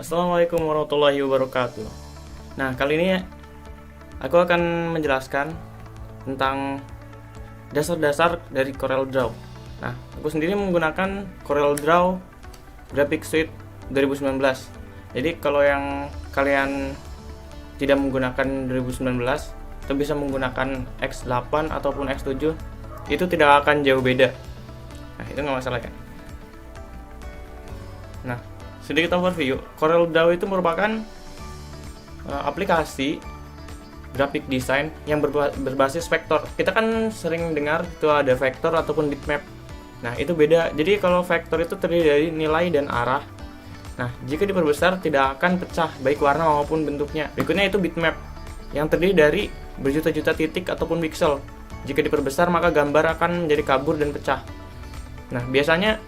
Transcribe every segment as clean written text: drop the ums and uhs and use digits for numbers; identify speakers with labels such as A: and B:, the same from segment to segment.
A: Assalamualaikum warahmatullahi wabarakatuh. Nah, kali ini aku akan menjelaskan tentang dasar-dasar dari CorelDRAW. Nah, aku sendiri menggunakan CorelDRAW Graphic Suite 2019. Jadi kalau yang kalian tidak menggunakan 2019 atau bisa menggunakan X8 ataupun X7, itu tidak akan jauh beda. Nah, itu nggak masalah ya. Nah, sedikit overview, CorelDRAW itu merupakan aplikasi graphic design yang berbasis vektor. Kita kan sering dengar itu ada vektor ataupun bitmap. Nah, itu beda. Jadi kalau vektor itu terdiri dari nilai dan arah. Nah, jika diperbesar tidak akan pecah baik warna maupun bentuknya. Berikutnya itu bitmap yang terdiri dari berjuta-juta titik ataupun pixel. Jika diperbesar maka gambar akan menjadi kabur dan pecah. Nah, biasanya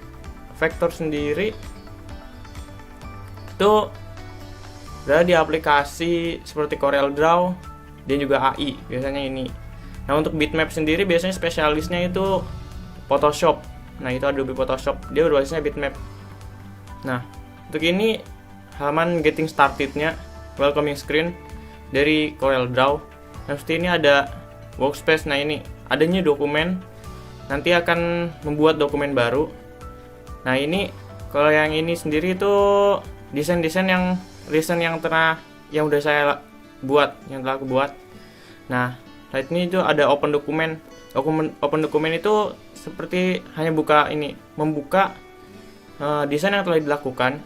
A: vektor sendiri itu berada di aplikasi seperti CorelDRAW dan juga AI biasanya ini. Nah, untuk bitmap sendiri biasanya spesialisnya itu Photoshop. Nah, itu Adobe Photoshop, dia berbasisnya bitmap. Nah, untuk ini halaman getting started-nya, welcoming screen dari CorelDRAW. Nah, seperti ini ada workspace. Nah, ini adanya dokumen, nanti akan membuat dokumen baru. Nah, ini kalau yang ini sendiri itu desain-desain yang recent yang udah saya buat, yang telah aku buat. Nah, saat ini itu ada open dokumen. Open dokumen itu seperti hanya membuka desain yang telah dilakukan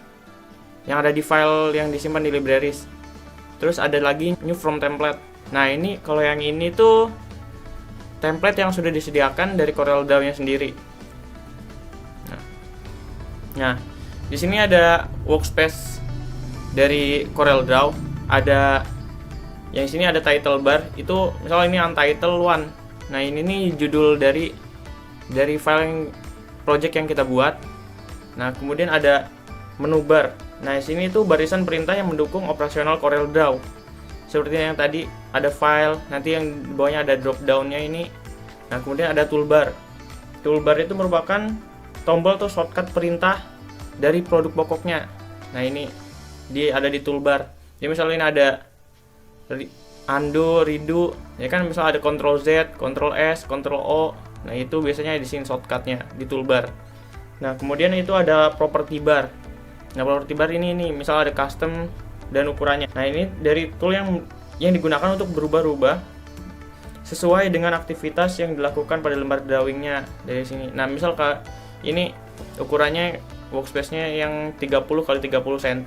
A: yang ada di file yang disimpan di libraries. Terus ada lagi new from template. Nah, ini kalau yang ini tuh template yang sudah disediakan dari CorelDRAW-nya sendiri. Nah, di sini ada workspace dari CorelDRAW, ada yang sini ada title bar, itu misalnya ini untitled one. Nah, ini nih judul dari file yang project yang kita buat. Nah, kemudian ada menu bar. Nah, di sini tuh barisan perintah yang mendukung operasional CorelDRAW. Seperti yang tadi ada file, nanti yang di bawahnya ada drop down-nya ini. Nah, kemudian ada toolbar. Toolbar itu merupakan tombol atau shortcut perintah dari produk pokoknya. Nah, ini ada di toolbar. Jadi misalnya ini ada undo, redo, ya kan, misalnya ada Ctrl Z, Ctrl S, Ctrl O. Nah, itu biasanya di sini shortcutnya di toolbar. Nah, kemudian itu ada property bar. Nah, property bar ini misalnya ada custom dan ukurannya. Nah, ini dari tool yang digunakan untuk berubah-ubah sesuai dengan aktivitas yang dilakukan pada lembar drawingnya dari sini. Nah, misal ini ukurannya workspace-nya yang 30 x 30 cm.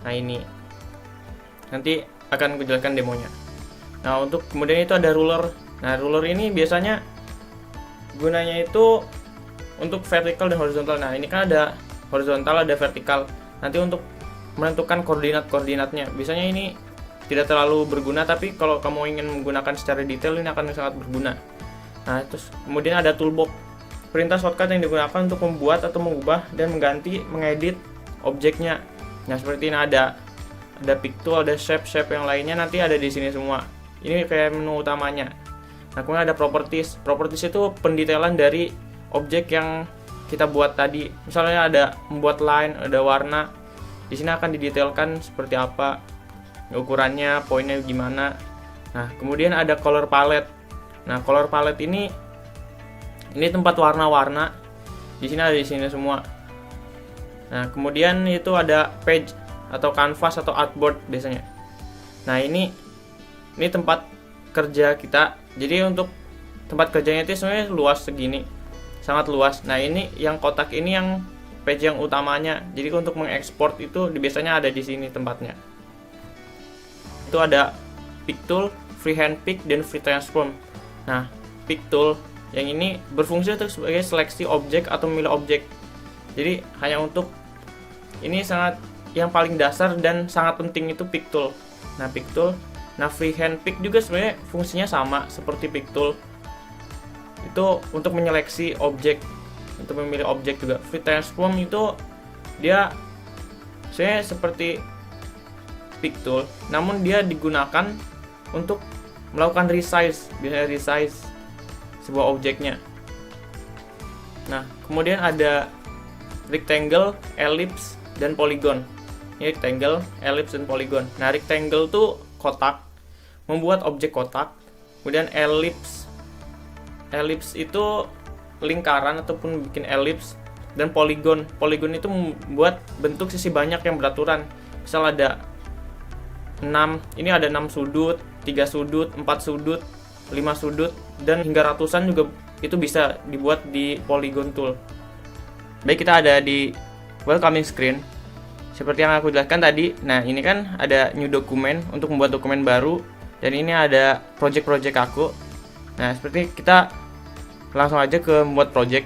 A: Nah, ini nanti akan aku jelaskan demonya. Nah, untuk kemudian itu ada ruler. Nah, ruler ini biasanya gunanya itu untuk vertikal dan horizontal. Nah, ini kan ada horizontal, ada vertikal. Nanti untuk menentukan koordinatnya. Biasanya ini tidak terlalu berguna, tapi kalau kamu ingin menggunakan secara detail ini akan sangat berguna. Nah, terus kemudian ada toolbox. Perintah shortcut yang digunakan untuk membuat atau mengubah dan mengedit objeknya. Nah, seperti ini ada pick tool, ada shape yang lainnya, nanti ada di sini semua. Ini kayak menu utamanya. Nah, kemudian ada properties. Properties itu pendetailan dari objek yang kita buat tadi. Misalnya ada membuat line, ada warna. Di sini akan didetailkan seperti apa, ukurannya, poinnya gimana. Nah, kemudian ada color palette. Nah, color palette ini tempat warna-warna. Di sini ada di sini semua. Nah, kemudian itu ada page atau canvas atau artboard biasanya. Nah, ini tempat kerja kita. Jadi untuk tempat kerjanya itu sebenarnya luas segini. Sangat luas. Nah, ini yang kotak ini yang page yang utamanya. Jadi untuk mengekspor itu biasanya ada di sini tempatnya. Itu ada pick tool, freehand pick, dan free transform. Nah, pick tool yang ini berfungsi untuk sebagai seleksi objek atau memilih objek. Jadi hanya untuk ini sangat yang paling dasar dan sangat penting itu pick tool. Nah, pick tool. Nah, freehand pick juga sebenarnya fungsinya sama seperti pick tool. Itu untuk menyeleksi objek, untuk memilih objek juga. Free transform itu dia sebenarnya seperti pick tool, namun dia digunakan untuk melakukan resize, biasanya resize sebuah objeknya. Nah, kemudian ada rectangle, ellipse, dan polygon. Ini rectangle, ellipse, dan polygon. Nah, rectangle tuh kotak, membuat objek kotak. Kemudian ellipse itu lingkaran ataupun bikin ellipse. Dan polygon itu membuat bentuk sisi banyak yang beraturan. Misal ada 6, ini ada 6 sudut, 3 sudut, 4 sudut, 5 sudut, dan hingga ratusan juga itu bisa dibuat di polygon tool. Baik, kita ada di welcoming screen. Seperti yang aku jelaskan tadi, nah ini kan ada new document untuk membuat dokumen baru, dan ini ada project aku. Nah, seperti kita langsung aja ke membuat project.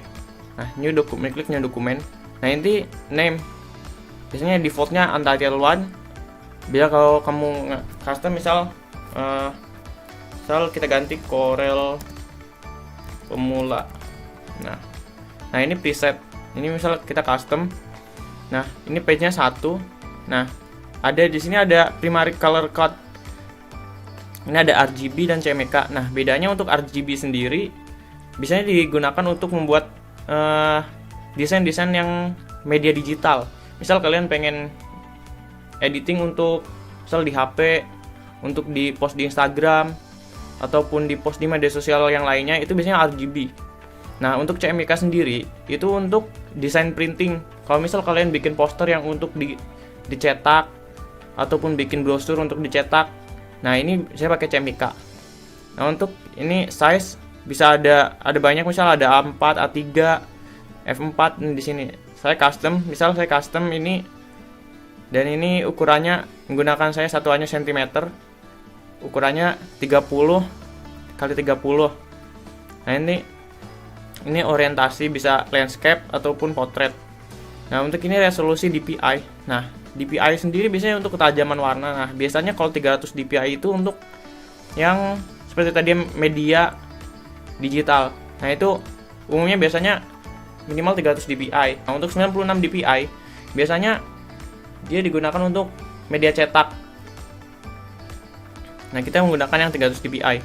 A: Nah, new document, klik new document. Nah, ini name. Biasanya defaultnya untitled one. Bila kalau kamu custom misal kita ganti Corel Pemula. Nah ini preset. Ini misal kita custom. Nah, ini page-nya 1. Nah, ada di sini ada primary color code. Ini ada RGB dan CMYK. Nah, bedanya untuk RGB sendiri biasanya digunakan untuk membuat desain-desain yang media digital. Misal kalian pengen editing untuk misal di HP, untuk di post di Instagram ataupun di post di media sosial yang lainnya, itu biasanya RGB. Nah, untuk CMYK sendiri itu untuk desain printing. Kalau misal kalian bikin poster yang untuk dicetak ataupun bikin brosur untuk dicetak, nah ini saya pakai CMYK. Nah, untuk ini size bisa ada banyak, misal ada A4, A3, F4 di sini. Saya custom ini, dan ini ukurannya menggunakan saya satuannya cm. Ukurannya 30 kali 30. Nah, ini orientasi bisa landscape ataupun portrait. Nah, untuk ini resolusi DPI. Nah, DPI sendiri biasanya untuk ketajaman warna. Nah, biasanya kalau 300 DPI itu untuk yang seperti tadi media digital. Nah, itu umumnya biasanya minimal 300 DPI. Nah, untuk 96 DPI biasanya dia digunakan untuk media cetak. Nah, kita menggunakan yang 300 DPI.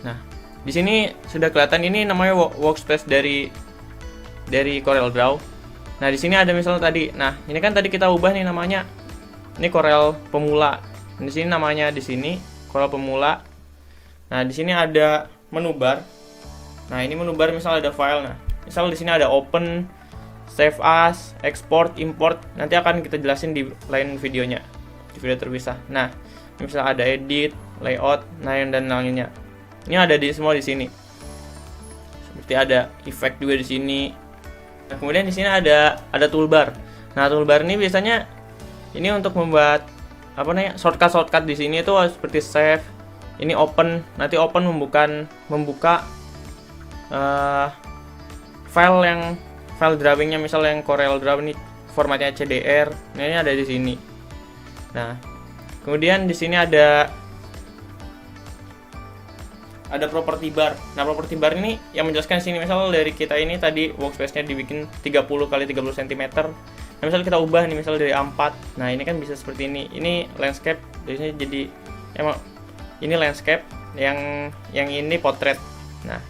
A: Nah, di sini sudah kelihatan ini namanya workspace dari CorelDRAW. Nah, di sini ada misalnya tadi. Nah, ini kan tadi kita ubah nih namanya. Ini Corel Pemula. Di sini namanya di sini Corel Pemula. Nah, di sini ada menu bar. Nah, ini menu bar misal ada file. Nah, misal di sini ada open, save as, export, import. Nanti akan kita jelasin di lain videonya, di video terpisah. Nah, misal ada edit, layout, dan lainnya. Ini ada semua di sini. Seperti ada effect juga di sini. Nah, kemudian di sini ada toolbar. Nah, toolbar ini biasanya ini untuk membuat shortcut di sini itu seperti save. Ini open, nanti open membuka file drawingnya, misal yang CorelDRAW ini formatnya CDR. Nah, ini ada di sini. Nah, kemudian di sini ada property bar. Nah, property bar ini yang menjelaskan di sini, misal dari kita ini tadi workspace-nya dibikin 30 kali 30 cm. Nah, misal kita ubah nih, misal dari A4. Nah, ini kan bisa seperti ini. Ini landscape, biasanya jadi emang ini landscape, yang ini portrait. Nah,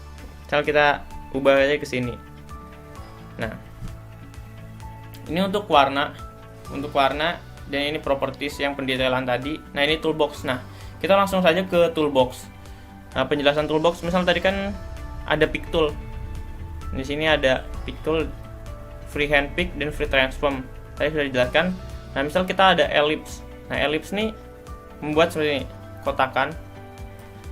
A: misal kita ubah aja ke sini. Nah, ini untuk warna, dan ini properties yang pendetailan tadi. Nah, ini toolbox. Nah, kita langsung saja ke toolbox. Nah, penjelasan toolbox, misal tadi kan ada pick tool. Di sini ada pick tool, freehand pick dan free transform. Tadi sudah dijelaskan. Nah, misal kita ada ellipse. Nah, ellipse nih membuat seperti ini, kotakan.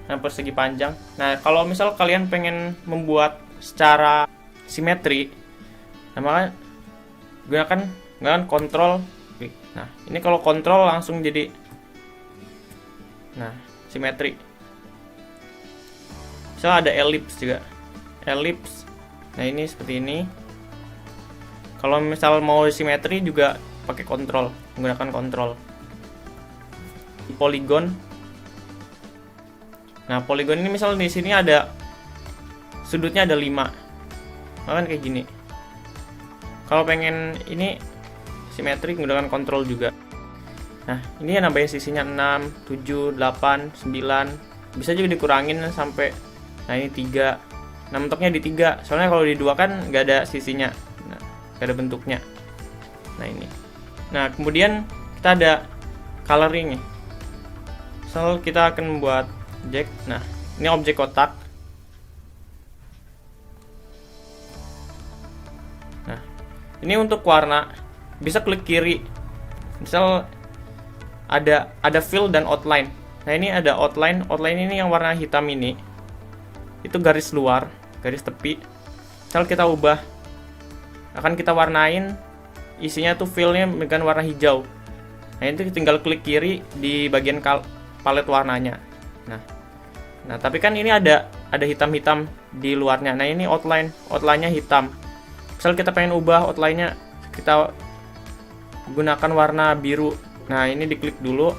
A: Nah, persegi panjang. Nah, kalau misal kalian pengen membuat secara simetri, nah maka gunakan kontrol. Nah, ini kalau kontrol langsung jadi simetri. Misal ada ellipse juga. Ellipse. Nah, ini seperti ini. Kalau misal mau simetri juga pakai kontrol, menggunakan kontrol. Polygon. Nah, polygon ini misal di sini ada sudutnya ada 5. Kan kayak gini. Kalau pengen ini simetri menggunakan kontrol juga. Nah, ini yang namanya sisinya 6, 7, 8, 9. Bisa juga dikurangin sampai, nah ini 3. Nah, mentoknya di 3. Soalnya kalau di 2 kan nggak ada sisinya. Nah, nggak ada bentuknya. Nah, ini. Nah, kemudian kita ada coloring nih. Misal kita akan membuat objek. Nah, ini objek kotak. Nah, ini untuk warna, bisa klik kiri. Misal ada fill dan outline. Nah, ini ada outline. Outline ini yang warna hitam ini. Itu garis luar, garis tepi. Misal kita ubah, akan kita warnain, isinya tuh fillnya dengan warna hijau. Nah, itu tinggal klik kiri di bagian palet warnanya. Nah, tapi kan ini ada hitam-hitam di luarnya. Nah, ini outline-nya hitam. Misal kita pengen ubah outline-nya, kita gunakan warna biru. Nah, ini diklik dulu,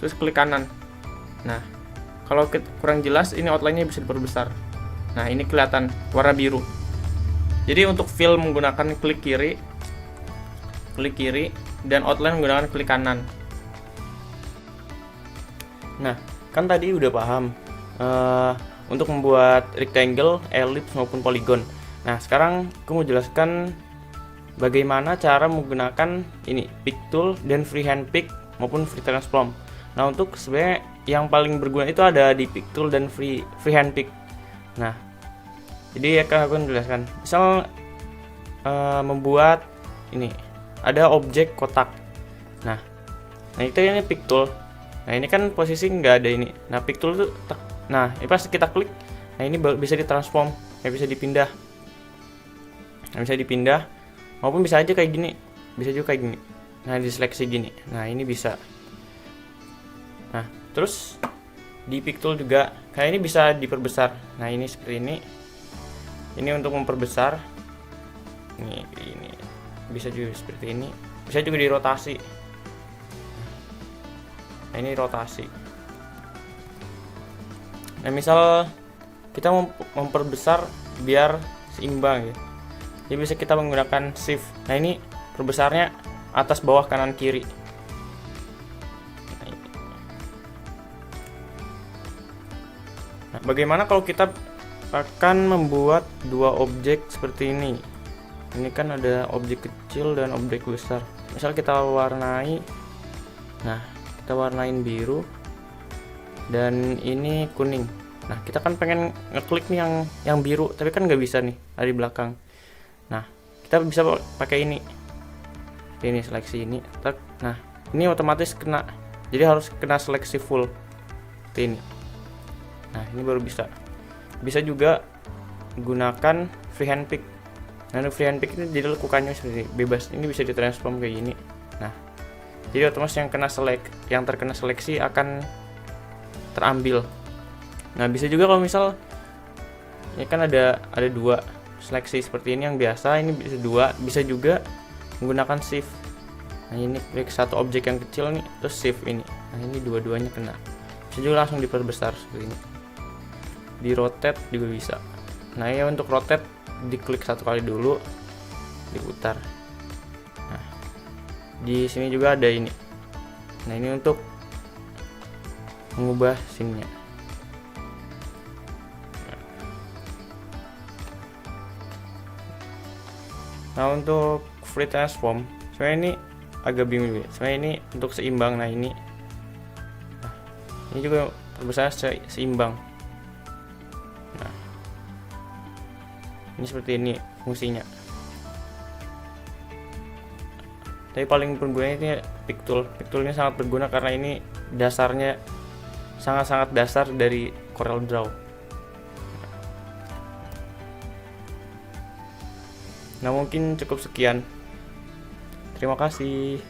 A: terus klik kanan. Nah, kalau kurang jelas, ini outline-nya bisa diperbesar. Nah, ini kelihatan warna biru. Jadi untuk fill menggunakan klik kiri, dan outline menggunakan klik kanan. Nah, kan tadi udah paham untuk membuat rectangle, ellipse maupun polygon. Nah, sekarang aku mau jelaskan bagaimana cara menggunakan ini pick tool dan freehand pick maupun free transform. Nah, untuk sebenarnya yang paling berguna itu ada di pick tool dan freehand pick. Nah, jadi aku menjelaskan. Misal membuat ini ada objek kotak. Nah itu ini pick tool. Nah, ini kan posisi nggak ada ini. Nah, pick tool itu, nah ini pas kita klik, nah ini bisa ditransform, bisa dipindah. Nah, bisa dipindah, maupun bisa aja kayak gini, bisa juga kayak gini. Nah, diseleksi gini. Nah, ini bisa. Nah, terus di pick tool juga, kayak ini bisa diperbesar. Nah, ini seperti ini. Ini untuk memperbesar. Ini bisa juga seperti ini. Bisa juga dirotasi. Nah, ini rotasi. Nah, misal kita memperbesar biar seimbang ya. Jadi bisa kita menggunakan shift. Nah, ini perbesarnya atas, bawah, kanan, kiri. Nah, bagaimana kalau kita akan membuat dua objek seperti ini? Ini kan ada objek kecil dan objek besar. Misal kita warnai, nah kita warnain biru dan ini kuning. Nah, kita kan pengen ngeklik nih yang biru, tapi kan nggak bisa nih, ada di belakang. Nah, kita bisa pakai ini seleksi ini. Nah, ini otomatis kena, jadi harus kena seleksi full seperti ini. Nah, ini baru bisa juga gunakan freehand pick. Nah, freehand pick ini jadi lekukannya seperti bebas. Ini bisa ditransform kayak gini. Nah, jadi otomatis yang terkena seleksi akan terambil. Nah, bisa juga kalau misal ini kan ada dua seleksi seperti ini yang biasa, ini bisa dua, bisa juga menggunakan shift. Nah, ini klik satu objek yang kecil nih, terus shift ini. Nah, ini dua-duanya kena. Bisa juga langsung diperbesar seperti ini. Di rotate juga bisa. Nah, ya untuk rotate diklik satu kali dulu, diputar. Nah, di sini juga ada ini. Nah, ini untuk mengubah scene-nya. Nah, untuk free transform, sebenarnya ini agak bingung. Sebenarnya ini untuk seimbang. Nah, ini juga perbesar seimbang. Nah, ini seperti ini fungsinya. Tapi paling berguna ini pick tool. Pick tool ini sangat berguna karena ini dasarnya sangat-sangat dasar dari Corel Draw. Nah, mungkin cukup sekian. Terima kasih.